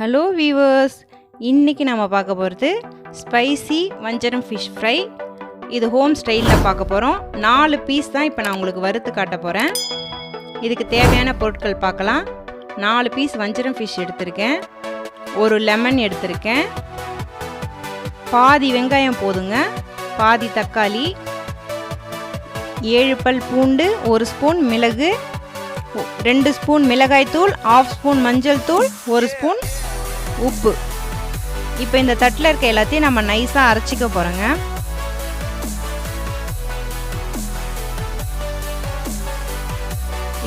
Hello viewers, இன்றைக்கி நம்ம பார்க்க போகிறது ஸ்பைசி வஞ்சரம் ஃபிஷ் ஃப்ரை. இது ஹோம் ஸ்டைலில் பார்க்க போகிறோம். 4 பீஸ் தான் இப்போ நான் உங்களுக்கு வறுத்து காட்ட போகிறேன். இதுக்கு தேவையான பொருட்கள் பார்க்கலாம். 4 பீஸ் வஞ்சரம் ஃபிஷ் எடுத்திருக்கேன், ஒரு லெமன் எடுத்திருக்கேன், பாதி வெங்காயம் போதுங்க, பாதி தக்காளி, 7 பல் பூண்டு, 1 ஸ்பூன் மிளகு, 2 ஸ்பூன் மிளகாய்த்தூள், 1/2 ஸ்பூன் மஞ்சள் தூள், 1 ஸ்பூன் உப்பு. இப்போ இந்த தட்டில் இருக்க எல்லாத்தையும் நம்ம நைஸாக அரைச்சிக்க போகிறோங்க.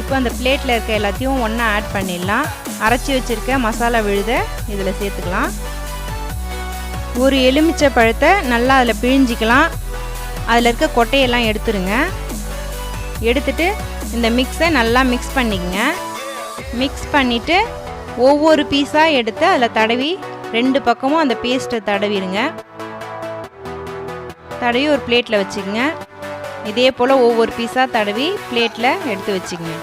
இப்போ அந்த பிளேட்டில் இருக்க எல்லாத்தையும் ஒன்றா ஆட் பண்ணிடலாம். அரைச்சி வச்சுருக்க மசாலா விழுத இதில் சேர்த்துக்கலாம். ஒரு எலுமிச்சை பழத்தை நல்லா அதில் பிழிஞ்சிக்கலாம். அதில் இருக்க கொட்டையெல்லாம் எடுத்துருங்க. எடுத்துட்டு இந்த மிக்ஸை நல்லா மிக்ஸ் பண்ணிக்கங்க. மிக்ஸ் பண்ணிவிட்டு ஒவ்வொரு பீஸாக எடுத்து அதில் தடவி 2 பக்கமும் அந்த பேஸ்ட்டை தடவிடுங்க. தடவி ஒரு பிளேட்டில் வச்சுக்கோங்க. இதே போல் ஒவ்வொரு பீஸாக தடவி பிளேட்டில் எடுத்து வச்சுக்கோங்க.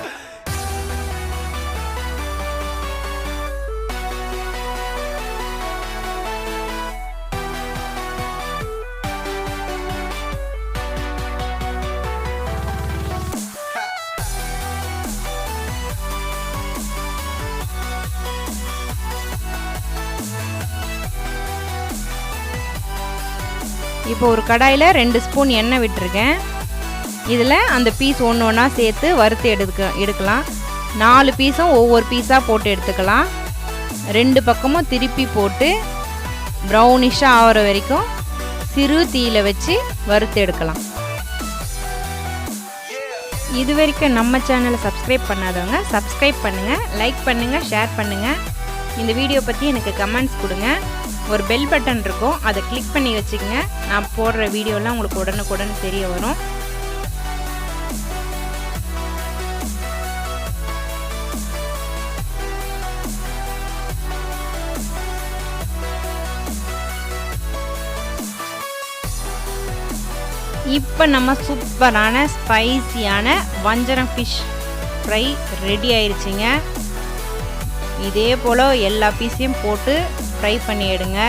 இப்போ ஒரு கடாயில் 2 ஸ்பூன் எண்ணெய் விட்டுருக்கேன். இதில் அந்த பீஸ் ஒன்று ஒன்றா சேர்த்து வறுத்து எடுக்கலாம். 4 பீஸும் ஒவ்வொரு பீஸாக போட்டு எடுத்துக்கலாம். 2 பக்கமும் திருப்பி போட்டு ப்ரௌனிஷாக ஆகிற வரைக்கும் சிறு தீயில் வச்சு வறுத்து எடுக்கலாம். இது வரைக்கும் நம்ம சேனலை சப்ஸ்கிரைப் பண்ணாதவங்க சப்ஸ்கிரைப் பண்ணுங்கள், லைக் பண்ணுங்கள், ஷேர் பண்ணுங்கள். இந்த வீடியோ பற்றி எனக்கு கமெண்ட்ஸ் கொடுங்க. ஒரு பெல் பட்டன் இருக்கும், அதை கிளிக் பண்ணி வச்சுக்கோங்க. நான் போடுற வீடியோலாம் உங்களுக்கு உடனுக்குடன் தெரிய வரும். இப்போ நம்ம சூப்பரான ஸ்பைசியான வஞ்சரம் ஃபிஷ் ஃப்ரை ரெடி ஆயிடுச்சுங்க. இதே போல் எல்லா பீஸையும் போட்டு ஃப்ரை பண்ணி எடுங்க.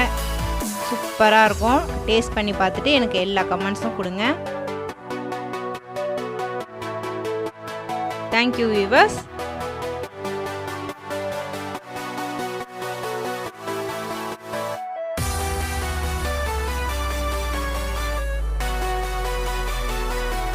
சூப்பராக இருக்கும். டேஸ்ட் பண்ணி பார்த்துட்டு எனக்கு எல்லா கமெண்ட்ஸும் கொடுங்க. Thank you viewers.